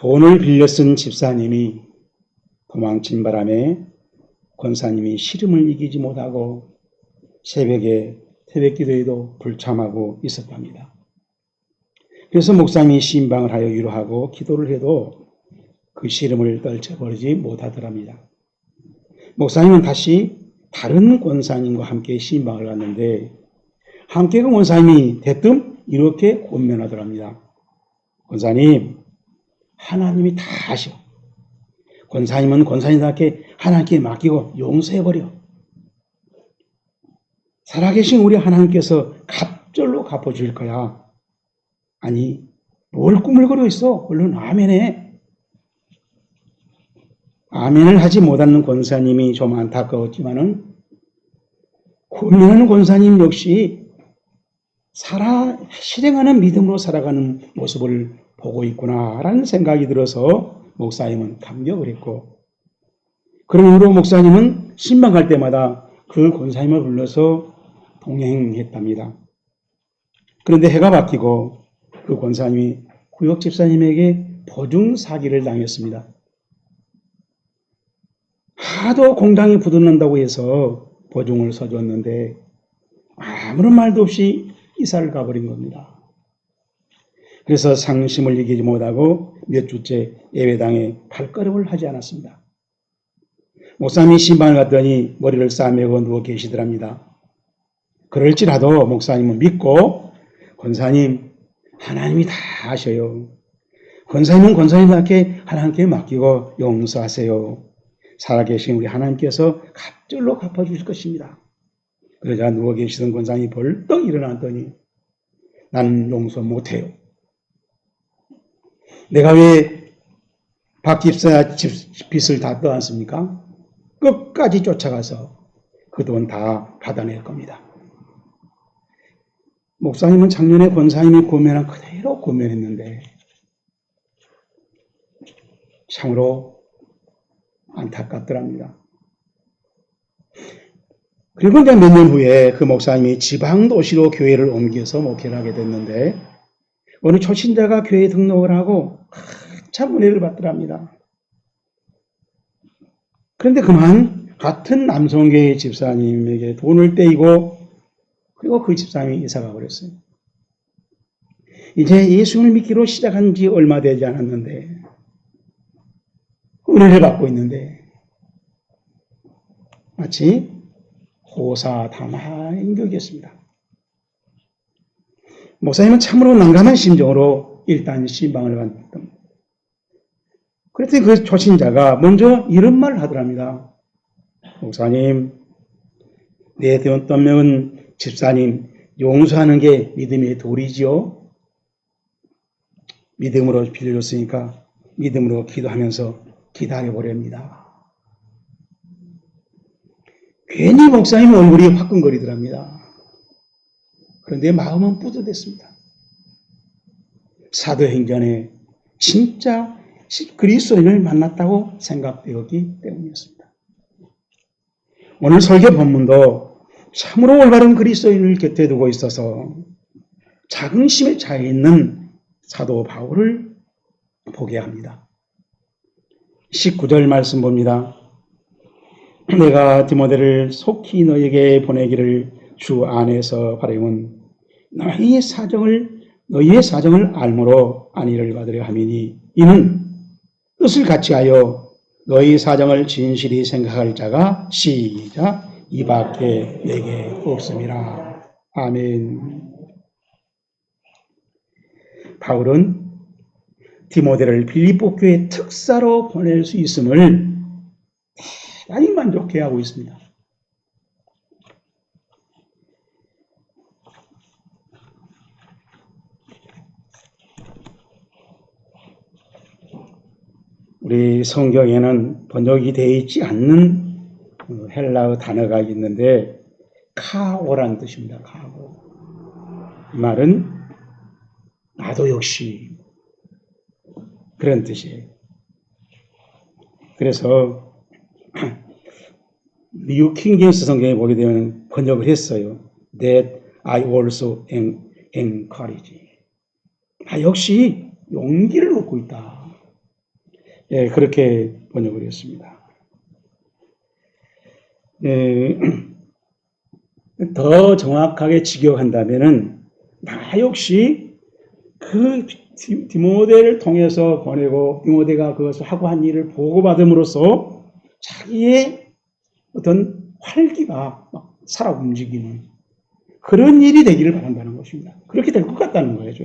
돈을 빌려 쓴 집사님이 도망친 바람에 권사님이 시름을 이기지 못하고 새벽에 새벽기도에도 불참하고 있었답니다. 그래서 목사님이 신방을 하여 위로하고 기도를 해도 그 시름을 떨쳐버리지 못하더랍니다. 목사님은 다시 다른 권사님과 함께 신방을 갔는데 함께 그 권사님이 대뜸 이렇게 권면하더랍니다. 권사님, 하나님이 다 하셔. 권사님은 권사님답게 하나님께 맡기고 용서해버려. 살아계신 우리 하나님께서 갑절로 갚아줄 거야. 아니, 뭘 꾸물거리고 있어? 얼른 아멘해. 아멘을 하지 못하는 권사님이 좀 안타까웠지만은 권면하는 권사님 역시 실행하는 믿음으로 살아가는 모습을 보고 있구나라는 생각이 들어서 목사님은 감격을 했고, 그런 이후로 목사님은 신방 갈 때마다 그 권사님을 불러서 동행했답니다. 그런데 해가 바뀌고 그 권사님이 구역 집사님에게 보증 사기를 당했습니다. 하도 공당이 부도난다고 해서 보증을 서줬는데 아무런 말도 없이 이사를 가버린 겁니다. 그래서 상심을 이기지 못하고 몇 주째 예배당에 발걸음을 하지 않았습니다. 목사님이 신방을 갔더니 머리를 싸매고 누워 계시더랍니다. 그럴지라도 목사님은 믿고 권사님, 하나님이 다 하셔요. 권사님은 권사님답게 하나님께 맡기고 용서하세요. 살아계신 우리 하나님께서 갑절로 갚아주실 것입니다. 그러자 누워 계시던 권사님이 벌떡 일어났더니 나는 용서 못해요. 내가 왜 박 집사 빚을 다 떠안습니까? 끝까지 쫓아가서 그 돈 다 받아낼 겁니다. 목사님은 작년에 권사님이 고면한 그대로 고면했는데 참으로 안타깝더랍니다. 그리고 이제 몇 년 후에 그 목사님이 지방 도시로 교회를 옮겨서 목회를 하게 됐는데 어느 초신자가 교회에 등록을 하고 참 은혜를 받더랍니다. 그런데 그만 같은 남성교회 집사님에게 돈을 떼이고 그리고 그 집사님이 이사가 버렸어요. 이제 예수를 믿기로 시작한 지 얼마 되지 않았는데 은혜를 받고 있는데 마치 호사다마인 격이었습니다. 목사님은 참으로 난감한 심정으로 일단 신방을 갔답니다. 그랬더니 그 초신자가 먼저 이런 말을 하더랍니다. 목사님, 내 돈 집사님 용서하는 게 믿음의 도리지요. 믿음으로 빌려줬으니까 믿음으로 기도하면서 기다려보렵니다. 괜히 목사님 얼굴이 화끈거리더랍니다. 그런데 마음은 뿌듯했습니다. 사도행전에 진짜 그리스도인을 만났다고 생각되었기 때문이었습니다. 오늘 설교 본문도 참으로 올바른 그리스도인을 곁에 두고 있어서 자긍심에 차여 있는 사도 바울을 보게 합니다. 19절 말씀 봅니다. 내가 디모데를 속히 너에게 보내기를 주 안에서 바라면 너희의 사정을 알므로 안위를 받으려 함이니 이는 뜻을 같이하여 너희 사정을 진실히 생각할 자가 시작 이밖에 내게 없음이라. 아멘. 바울은 디모데를 빌립보 교회 특사로 보낼 수 있음을 대단히 만족해하고 있습니다. 우리 성경에는 번역이 되어 있지 않는 헬라어 단어가 있는데 카오라는 뜻입니다. 카오. 이 말은 나도 역시 그런 뜻이에요. 그래서 미국 킹제임스 성경에 보게 되면 번역을 했어요. That I also encourage. 나 역시 용기를 얻고 있다. 예, 그렇게 번역을 했습니다. 예, 더 정확하게 직역한다면은 나 역시 그 디모데를 통해서 보내고 디모데가 그것을 하고 한 일을 보고받음으로써 자기의 어떤 활기가 막 살아 움직이는 그런 일이 되기를 바란다는 것입니다. 그렇게 될 것 같다는 거죠.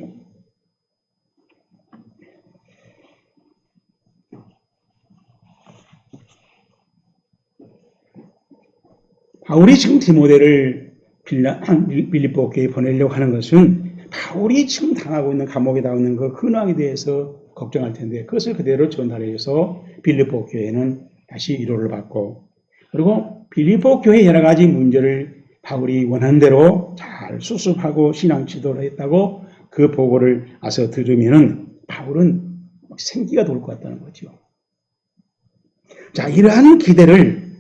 바울이 지금 디모데를 빌립보 교회에 보내려고 하는 것은 바울이 지금 당하고 있는 감옥에 당하고 있는 그 근황에 대해서 걱정할 텐데 그것을 그대로 전달해서 빌립보 교회는 다시 위로를 받고 그리고 빌립보 교회의 여러 가지 문제를 바울이 원하는 대로 잘 수습하고 신앙 지도를 했다고 그 보고를 와서 들으면은 바울은 생기가 돌 것 같다는 거죠. 자, 이러한 기대를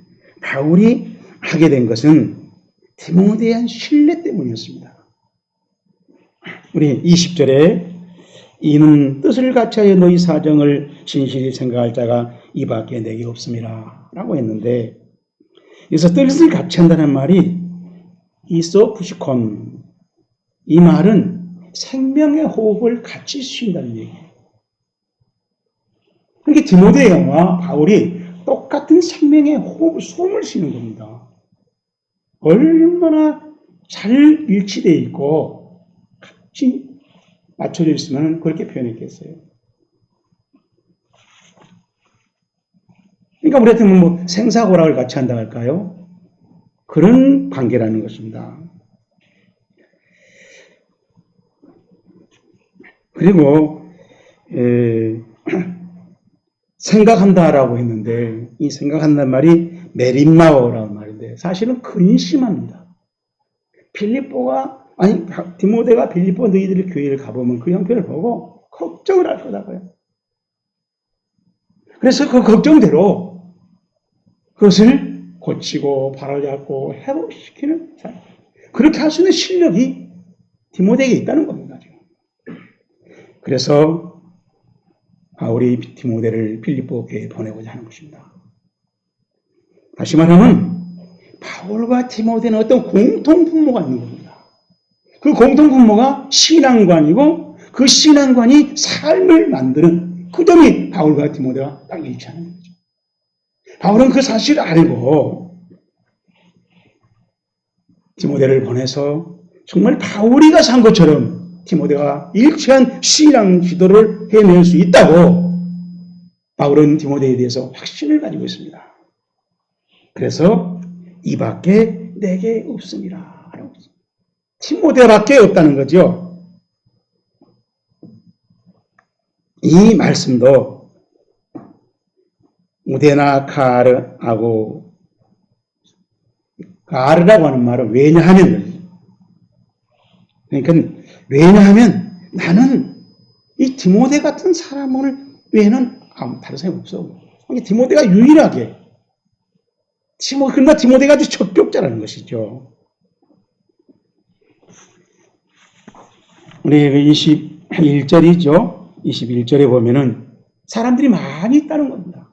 바울이 하게 된 것은 디모데에 대한 신뢰 때문이었습니다. 우리 20절에 이는 뜻을 같이하여 너희 사정을 진실히 생각할 자가 이밖에 내게 없음이라 라고 했는데 여기서 뜻을 같이한다는 말이 이소푸시콘 이 말은 생명의 호흡을 같이 쉰다는 얘기예요. 그러니까 디모데와 바울이 똑같은 생명의 호흡, 숨을 쉬는 겁니다. 얼마나 잘 일치되어 있고 같이 맞춰져 있으면 그렇게 표현했겠어요. 그러니까 우리한테는 뭐 생사고락을 같이 한다 할까요? 그런 관계라는 것입니다. 그리고 생각한다라고 했는데 이 생각한다는 말이 메린마오라는 말인데 사실은 근심합니다. 디모데가 빌립보 너희들의 교회를 가보면 그 형편을 보고 걱정을 할 거다고요. 그래서 그 걱정대로 그것을 고치고 바로잡고 회복시키는 사람. 그렇게 할 수 있는 실력이 디모데에게 있다는 겁니다. 지금. 그래서 바울이 디모데를 빌립보 교회에 보내고자 하는 것입니다. 다시 말하면 바울과 디모데는 어떤 공통분모가 있는 겁니다. 그 공통분모가 신앙관이고 그 신앙관이 삶을 만드는 그 점이 바울과 디모데와 딱 일치하는 거죠. 바울은 그 사실을 알고 디모데를 보내서 정말 바울이가 산 것처럼 디모데가 일치한 신앙 지도를 해낼 수 있다고 바울은 디모데에 대해서 확신을 가지고 있습니다. 그래서 이밖에 내게 없습니다. 디모데밖에 없다는 거죠. 이 말씀도 우데나 카르하고 카르라고 하는 말은 왜냐하면 그러니까 왜냐하면 나는 이 디모데 같은 사람을 외에는 아무 다른 사람이 없어. 디모데가 유일하게 그러나 디모데가 아주 적격자라는 것이죠. 우리 21절이죠. 21절에 보면은 사람들이 많이 있다는 겁니다.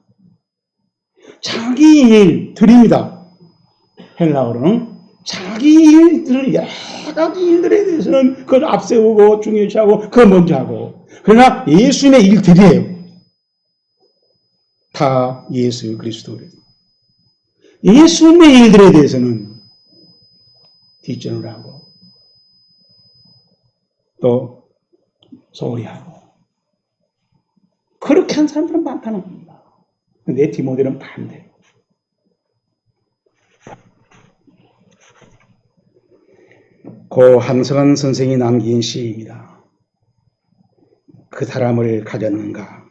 자기 일, 드립니다. 헬라어로는 자기 일들을 여러 가지 일들에 대해서는 그걸 앞세우고 중요시하고 그걸 먼저 하고 그러나 예수님의 일들이에요. 다 예수 그리스도를. 예수님의 일들에 대해서는 뒷전을 하고 또 소홀히 하고 그렇게 한 사람들은 많다는 겁니다. 근데 디모데는 반대로 고 한성한 선생이 남긴 시입니다. 그 사람을 가졌는가?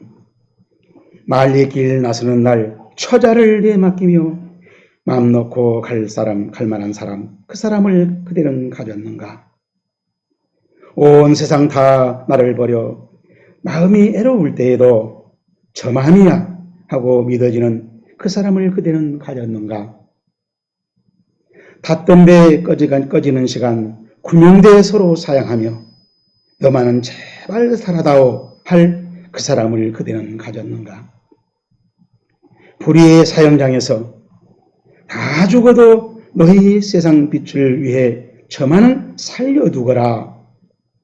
말리 길 나서는 날 처자를 내맡기며 마음 놓고 갈 만한 사람, 그 사람을 그대는 가졌는가? 온 세상 다 나를 버려 마음이 애로울 때에도 저만이야 하고 믿어지는 그 사람을 그대는 가졌는가? 닫던 배 꺼지는 시간 구명대에 서로 사양하며 너만은 제발 살아다오 할 그 사람을 그대는 가졌는가? 불의의 사형장에서 다 죽어도 너희 세상 빛을 위해 저만은 살려두거라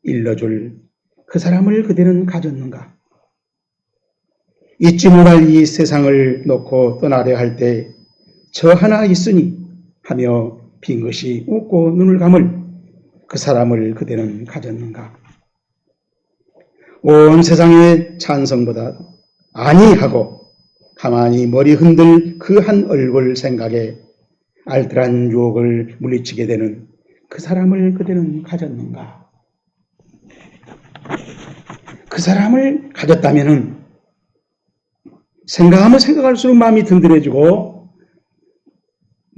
일러줄 그 사람을 그대는 가졌는가? 잊지 못할 이 세상을 놓고 떠나려 할 때 저 하나 있으니 하며 빙긋이 웃고 눈을 감을 그 사람을 그대는 가졌는가? 온 세상의 찬성보다 아니하고 가만히 머리 흔들 그 한 얼굴 생각에 알뜰한 유혹을 물리치게 되는 그 사람을 그대는 가졌는가? 그 사람을 가졌다면은 생각하면 생각할수록 마음이 든든해지고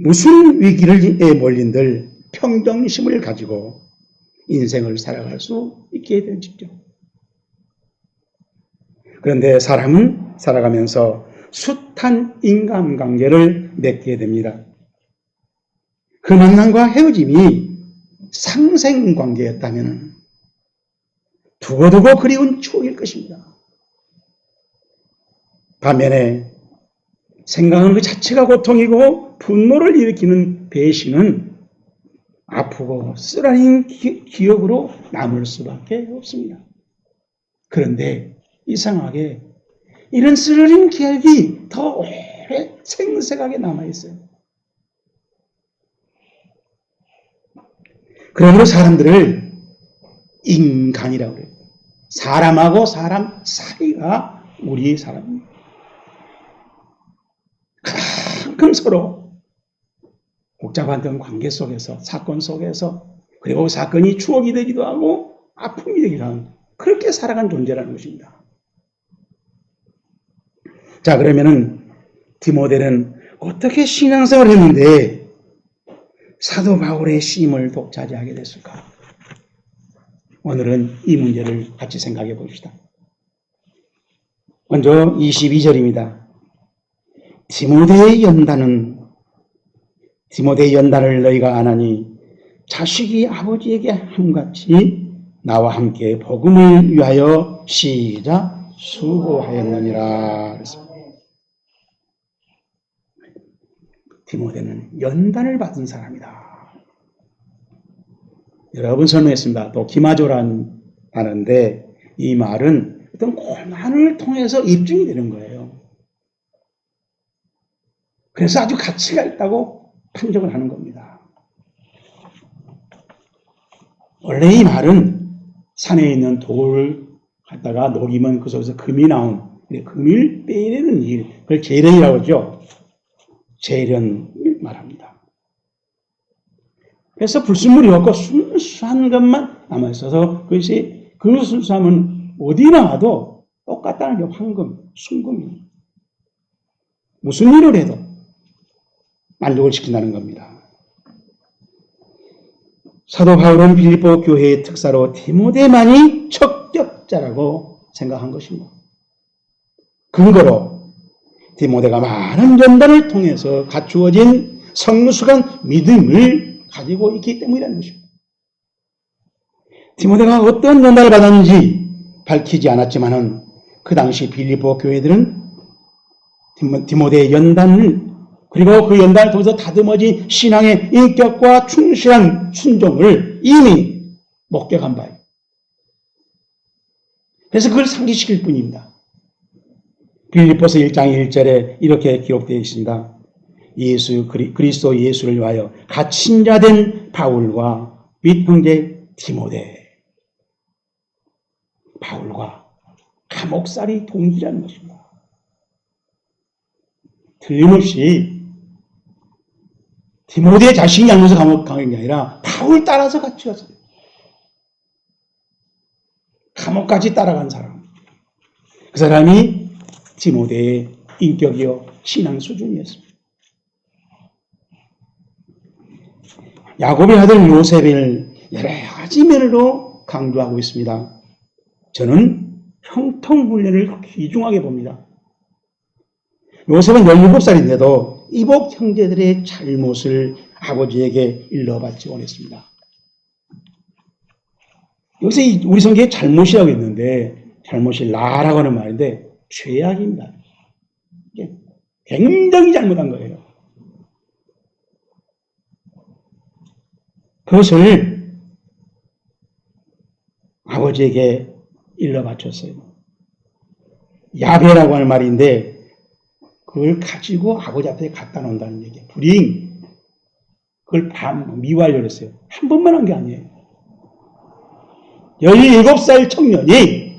무슨 위기에 몰린들 평정심을 가지고 인생을 살아갈 수 있게 되죠. 그런데 사람은 살아가면서 숱한 인간관계를 맺게 됩니다. 그 만남과 헤어짐이 상생관계였다면 두고두고 그리운 추억일 것입니다. 반면에 생각하는 그 자체가 고통이고 분노를 일으키는 배신은 아프고 쓰라린 기억으로 남을 수밖에 없습니다. 그런데 이상하게 이런 쓰라린 기억이 더 오래 생생하게 남아있어요. 그러므로 사람들을 인간이라고 그래요. 사람하고 사람 사이가 우리 사람입니다. 그만큼 서로 복잡한 관계 속에서, 사건 속에서, 그리고 사건이 추억이 되기도 하고 아픔이 되기도 하는 그렇게 살아간 존재라는 것입니다. 자, 그러면은 디모데는 어떻게 신앙생활을 했는데 사도 바울의 시임을 독차지하게 됐을까? 오늘은 이 문제를 같이 생각해 봅시다. 먼저 22절입니다. 디모데의 연단을 너희가 아나니 자식이 아버지에게 함같이 나와 함께 복음을 위하여 시작 수고하였느니라. 디모데는 연단을 받은 사람이다. 여러 번 설명했습니다. 또 기마조란 하는데 이 말은 어떤 고난을 통해서 입증이 되는 거예요. 그래서 아주 가치가 있다고 판정을 하는 겁니다. 원래 이 말은 산에 있는 돌을 갖다가 녹이면 그 속에서 금이 나온, 금을 빼내는 일, 그걸 재련이라고 하죠. 재련을 말합니다. 그래서 불순물이 없고 순수한 것만 남아있어서 그것이 그 순수함은 어디 나와도 똑같다는 게 황금, 순금이에요. 무슨 일을 해도 만족을 시킨다는 겁니다. 사도 바울은 빌립보 교회의 특사로 디모데만이 척격자라고 생각한 것입니다. 근거로 디모데가 많은 연단을 통해서 갖추어진 성숙한 믿음을 가지고 있기 때문이라는 것입니다. 디모데가 어떤 연단을 받았는지 밝히지 않았지만은 그 당시 빌립보 교회들은 디모데의 연단을 그리고 그 연단을 통해서 다듬어진 신앙의 인격과 충실한 순종을 이미 목격한 바예요. 그래서 그걸 상기시킬 뿐입니다. 빌립보서 1장 1절에 이렇게 기록되어 있습니다. 그리스도 예수를 위하여 갇힌 자 된 바울과 및 형제 디모데. 바울과 감옥살이 동지라는 것입니다. 틀림없이 디모데의 자신이 알면서 감옥 간 게 아니라 바울 따라서 같이 갔어요. 감옥까지 따라간 사람. 그 사람이 디모데의 인격이요 신앙 수준이었습니다. 야곱의 아들 요셉을 여러 가지 면으로 강조하고 있습니다. 저는 형통훈련을 귀중하게 봅니다. 요셉은 17살인데도 이복 형제들의 잘못을 아버지에게 일러받지 못했습니다. 여기서 우리 성경에 잘못이라고 했는데 잘못이 라라고 하는 말인데 죄악입니다. 굉장히 잘못한 거예요. 그것을 아버지에게 일러 바쳤어요. 야배라고 하는 말인데 그걸 가지고 아버지 앞에 갖다 놓는다는 얘기예요. 불잉. 그걸 미워하려고 했어요. 한 번만 한 게 아니에요. 17살 청년이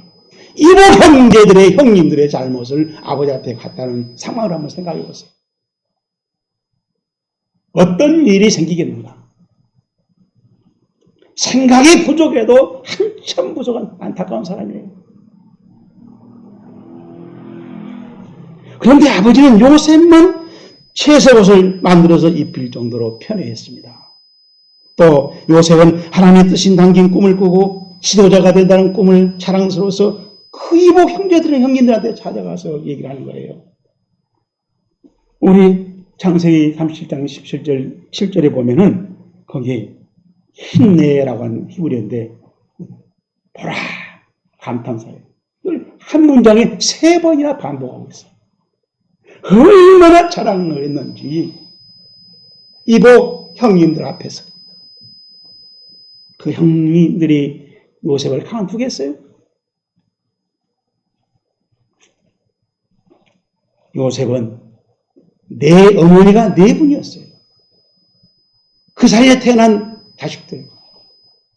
이복 형제들의 형님들의 잘못을 아버지 앞에 갖다 놓은 상황을 한번 생각해 보세요. 어떤 일이 생기겠는가? 생각이 부족해도 한참 부족한 안타까운 사람이에요. 그런데 아버지는 요셉만 채색옷을 만들어서 입힐 정도로 편애했습니다. 또 요셉은 하나님의 뜻인 담긴 꿈을 꾸고 지도자가 된다는 꿈을 자랑스러워서 그 이복 형제들은 형님들한테 찾아가서 얘기를 하는 거예요. 우리 창세기 37장 7절에 보면은 거기 힘내라고 하는 히브리어인데 보라 감탄사예요. 한 문장에 3번이나 반복하고 있어요. 얼마나 자랑을 했는지 이복 형님들 앞에서 그 형님들이 요셉을 가만두겠어요? 요셉은 내 어머니가 4분이었어요. 그 사이에 태어난 자식들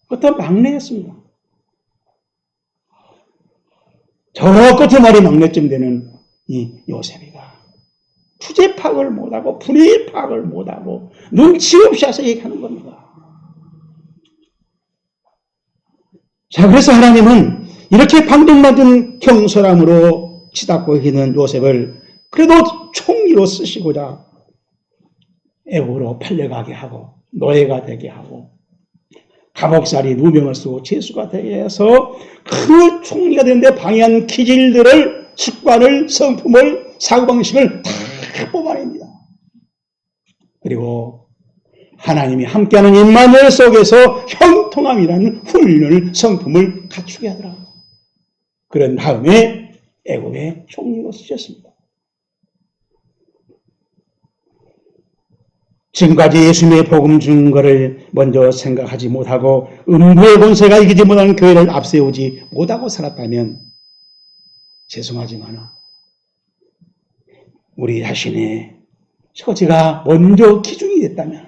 어떤 막내였습니다. 저 끝에 머리 막내쯤 되는 이 요셉이가 주제 파악을 못하고 분위기 파악을 못하고 눈치 없이 와서 얘기하는 겁니다. 자, 그래서 하나님은 이렇게 방정맞은 경솔함으로 치닫고 있는 요셉을 그래도 총리로 쓰시고자 애국으로 팔려가게 하고 노예가 되게 하고 감옥살이 누명을 쓰고 죄수가 되게 해서 그 총리가 되는데 방해한 기질들을 습관을 성품을 사고방식을 다 뽑아냅니다. 그리고 하나님이 함께하는 임마누엘 속에서 형통함이라는 훈련을 성품을 갖추게 하더라. 그런 다음에 애국의 총리로 쓰셨습니다. 지금까지 예수님의 복음 증거를 먼저 생각하지 못하고 음부의 권세가 이기지 못하는 교회를 앞세우지 못하고 살았다면 죄송하지만 우리 자신의 처지가 먼저 기준이 됐다면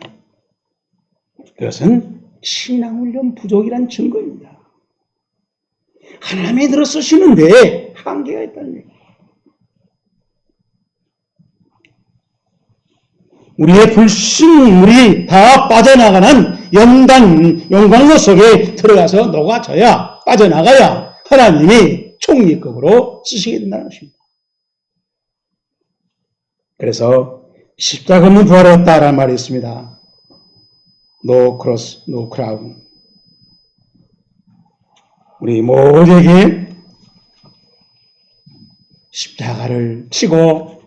그것은 신앙훈련 부족이란 증거입니다. 하나님이 들어 쓰시는데 한계가 있다는 얘기예요. 우리의 불신물이 다 빠져나가는 연단, 영광로 속에 들어가서 녹아져야, 빠져나가야 하나님이 총리급으로 쓰시게 된다는 것입니다. 그래서 십자가 없는 부활이 없다라는 말이 있습니다. No cross, no crown. 우리 모두에게 십자가를 치고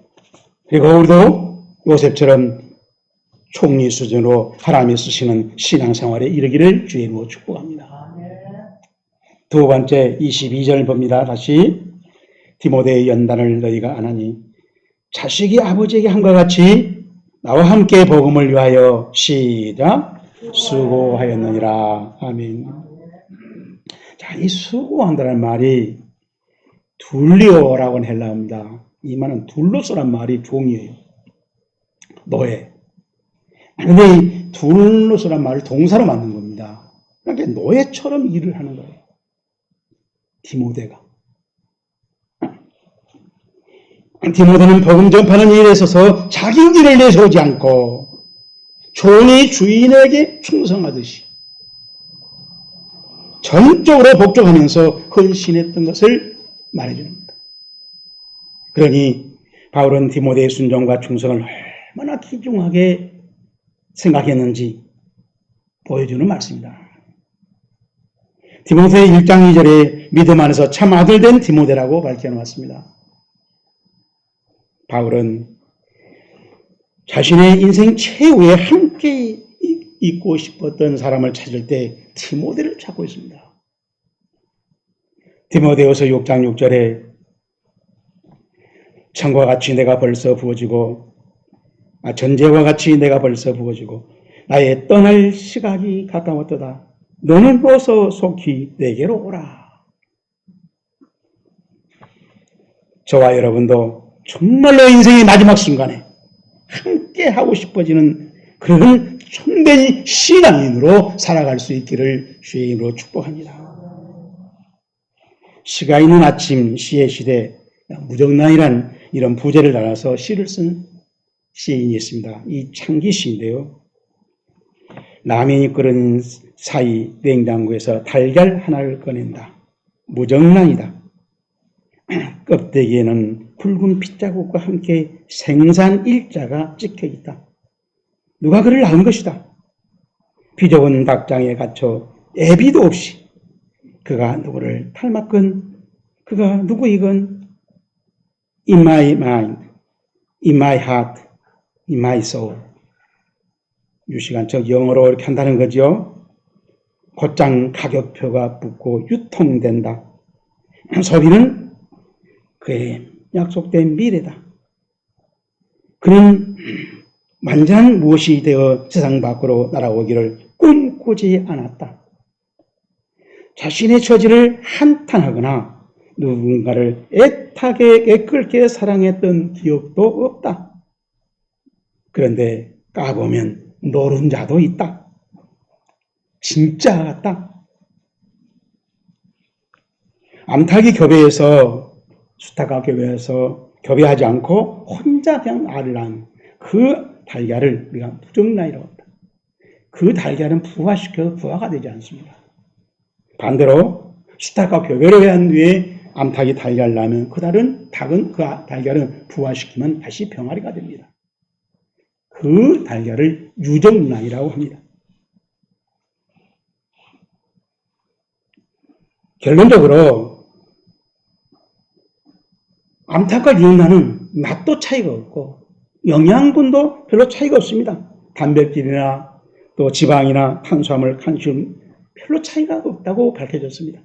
그리고 우리도 요셉처럼 총리 수준으로 하나님이 쓰시는 신앙생활에 이르기를 주의 이름으로 축복합니다. 두 번째 22절 봅니다. 다시 디모데의 연단을 너희가 안 하니 자식이 아버지에게 함과 같이 나와 함께 복음을 위하여 시작 수고하였느니라. 아멘. 자, 이 수고한다는 말이 둘리오라고 하는 헬라어입니다. 이 말은 둘로스란 말이 종이에요. 노예. 근데 이 둘로스란 말을 동사로 만든 겁니다. 그러니까 노예처럼 일을 하는 거예요. 디모데가. 디모데는 복음 전파하는 일에 있어서 자기 일을 내세우지 않고 종이 주인에게 충성하듯이 전적으로 복종하면서 헌신했던 것을 말해줍니다. 그러니 바울은 디모데의 순종과 충성을 얼마나 귀중하게 생각했는지 보여주는 말씀입니다. 디모데 1장 2절에 믿음 안에서 참 아들된 디모데라고 밝혀놓았습니다. 바울은 자신의 인생 최후에 함께 있고 싶었던 사람을 찾을 때 디모데를 찾고 있습니다. 디모데후서 6장 6절에 창과 같이 내가 벌써 부어지고 전제와 같이 내가 벌써 부어지고 나의 떠날 시각이 가까웠도다. 너는 어서 속히 내게로 오라. 저와 여러분도 정말로 인생의 마지막 순간에 함께 하고 싶어지는 그런 참된 신앙인으로 살아갈 수 있기를 주의 이름으로 축복합니다. 시가 있는 아침 시의 시대 무정란이란 이런 부제를 달아서 시를 쓴 시인이 있습니다. 이 창기 시인데요. 라면이 끓은 사이 냉장고에서 달걀 하나를 꺼낸다. 무정란이다. 껍데기에는 붉은 핏자국과 함께 생산 일자가 찍혀 있다. 누가 그를 낳은 것이다. 비좁은 닭장에 갇혀 애비도 없이 그가 누구를 닮았건 그가 누구이건 in my mind, in my heart, in my soul. 유시간적 영어로 이렇게 한다는 거죠. 곧장 가격표가 붙고 유통된다. 소비는 그의 약속된 미래다. 그는 만잔 무엇이 되어 세상 밖으로 날아오기를 꿈꾸지 않았다. 자신의 처지를 한탄하거나 누군가를 애타게 애끓게 사랑했던 기억도 없다. 그런데 까보면 노른자도 있다. 진짜 같다. 암탉이 교배에서 수탉아 교배에서 교배하지 않고 혼자 그냥 알을 낳은 그 달걀을 우리가 무정란이라고 합니다. 그 달걀은 부화시켜도 부화가 되지 않습니다. 반대로 수탉과 교배를 한 뒤에 암탉이 달걀을 낳으면 그 달걀은 부화시키면 다시 병아리가 됩니다. 그 달걀을 유정란이라고 합니다. 결론적으로 암탉과 유정란은 맛도 차이가 없고 영양분도 별로 차이가 없습니다. 단백질이나 또 지방이나 탄수화물, 칼슘 별로 차이가 없다고 밝혀졌습니다.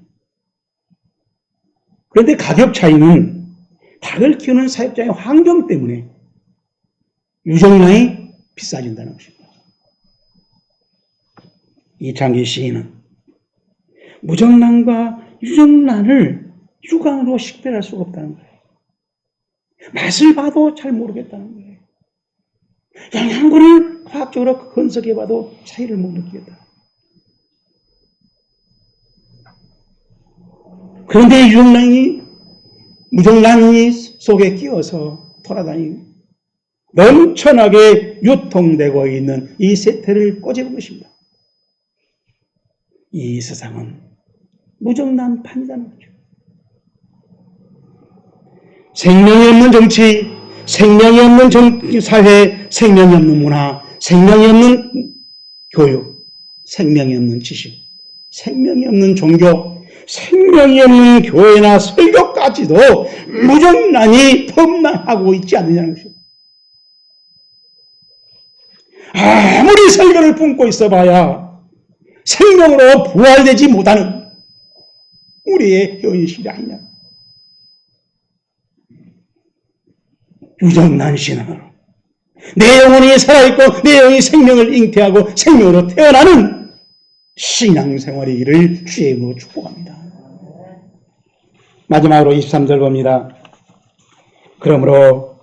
그런데 가격 차이는 닭을 키우는 사육장의 환경 때문에 유정란이 비싸진다는 것입니다. 이창기 시인은 무정란과 유정란을 육안으로 식별할 수가 없다는 거예요. 맛을 봐도 잘 모르겠다는 거예요. 영양분을 과학적으로 분석해봐도 차이를 못 느끼겠다. 그런데 무정란이 속에 끼어서 돌아다니고 넘쳐나게 유통되고 있는 이 세태를 꼬집은 것입니다. 이 세상은 무정란판이라는 거죠. 생명이 없는 정치, 생명이 없는 사회, 생명이 없는 문화, 생명이 없는 교육, 생명이 없는 지식, 생명이 없는 종교, 생명이 없는 교회나 설교까지도 무정란이 범람하고 있지 않느냐는 것입니다. 아무리 설교를 품고 있어봐야 생명으로 부활되지 못하는 우리의 현실이 아니냐. 유정란 신앙으로 내 영혼이 살아있고 내 영혼이 생명을 잉태하고 생명으로 태어나는 신앙생활이기를 주의 이름으로 축복합니다. 마지막으로 23절 봅니다. 그러므로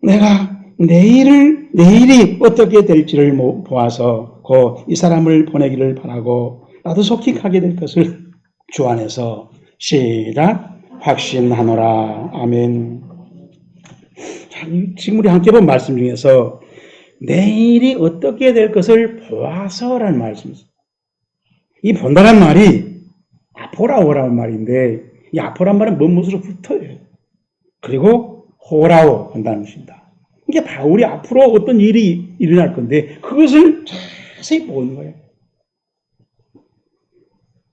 내가 내일이 어떻게 될지를 보아서 곧 이 사람을 보내기를 바라고 나도 속히 가게 될 것을 주 안에서 시작 확신하노라. 아멘. 지금 우리 함께 본 말씀 중에서 내일이 어떻게 될 것을 보아서라는 말씀이 있습니다. 이 본다란 말이 아포라오라는 말인데 이 아포란 말은 뭔것으로 붙어요. 그리고 호라오 한다는 것입니다. 이게 바울이 앞으로 어떤 일이 일어날 건데 그것을 자세히 보는 거예요.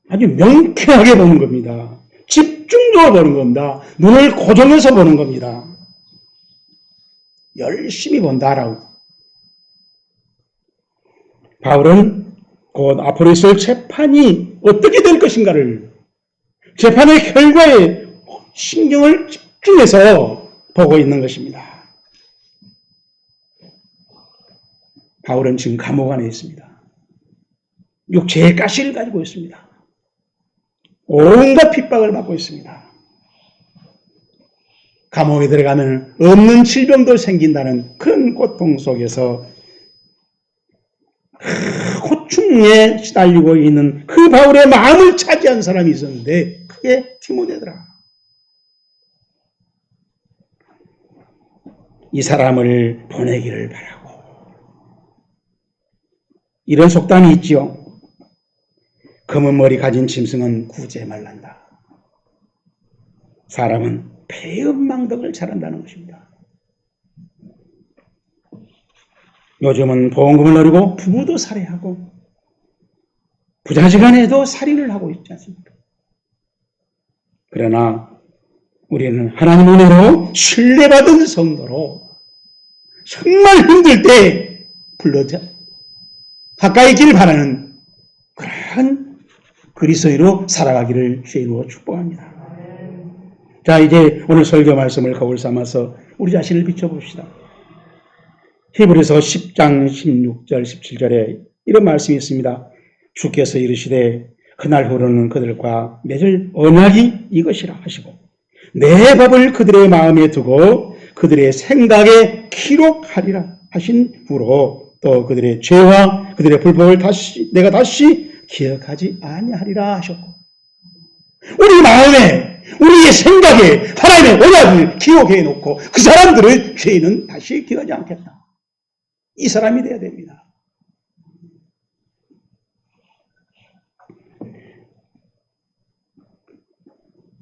아주 명쾌하게 보는 겁니다. 집중적으로 보는 겁니다. 눈을 고정해서 보는 겁니다. 열심히 본다라고. 바울은 곧 앞으로 있을 재판이 어떻게 될 것인가를 재판의 결과에 신경을 집중해서 보고 있는 것입니다. 바울은 지금 감옥 안에 있습니다. 육체의 가시를 가지고 있습니다. 온갖 핍박을 받고 있습니다. 감옥에 들어가면 없는 질병도 생긴다는 그런 고통 속에서 고충에 시달리고 있는 그 바울의 마음을 차지한 사람이 있었는데 그게 디모데더라. 이 사람을 보내기를 바라고. 이런 속담이 있지요. 검은 머리 가진 짐승은 구제 말란다. 사람은 배은망덕을 잘한다는 것입니다. 요즘은 보험금을 노리고 부부도 살해하고 부자지간에도 살인을 하고 있지 않습니까? 그러나 우리는 하나님 은혜로 신뢰받은 성도로 정말 힘들 때 불러자 가까이 길 바라는 그러한 그리스도인으로 살아가기를 주의로 축복합니다. 자, 이제 오늘 설교 말씀을 거울 삼아서 우리 자신을 비춰봅시다. 히브리서 10장 16절 17절에 이런 말씀이 있습니다. 주께서 이르시되 그날 후로는 그들과 맺을 언약이 이것이라 하시고 내 법을 그들의 마음에 두고 그들의 생각에 기록하리라 하신 후로 또 그들의 죄와 그들의 불법을 내가 다시 기억하지 아니하리라 하셨고 우리 마음에 우리의 생각에 하나님의 언약을 기록해 놓고 그 사람들의 죄는 다시 기억하지 않겠다. 이 사람이 되어야 됩니다.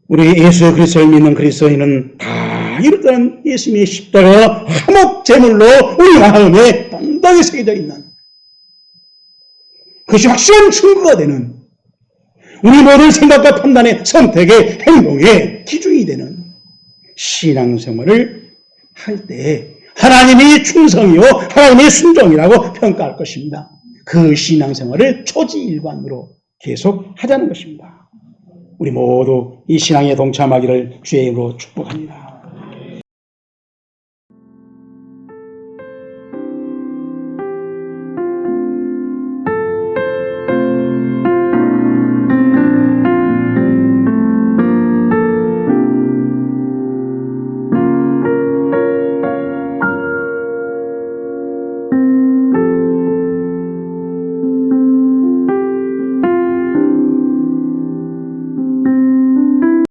우리 예수 그리스도를 믿는 그리스도인은 다 이렇다는 예수님의 십자가 화목 제물로 우리 마음에 당당히 새겨져 있는 그것이 확실한 증거가 되는 우리 모든 생각과 판단의 선택의 행동의 기준이 되는 신앙생활을 할 때 하나님이 충성이요 하나님의 순종이라고 평가할 것입니다. 그 신앙생활을 초지일관으로 계속 하자는 것입니다. 우리 모두 이 신앙에 동참하기를 주의 이름으로 축복합니다.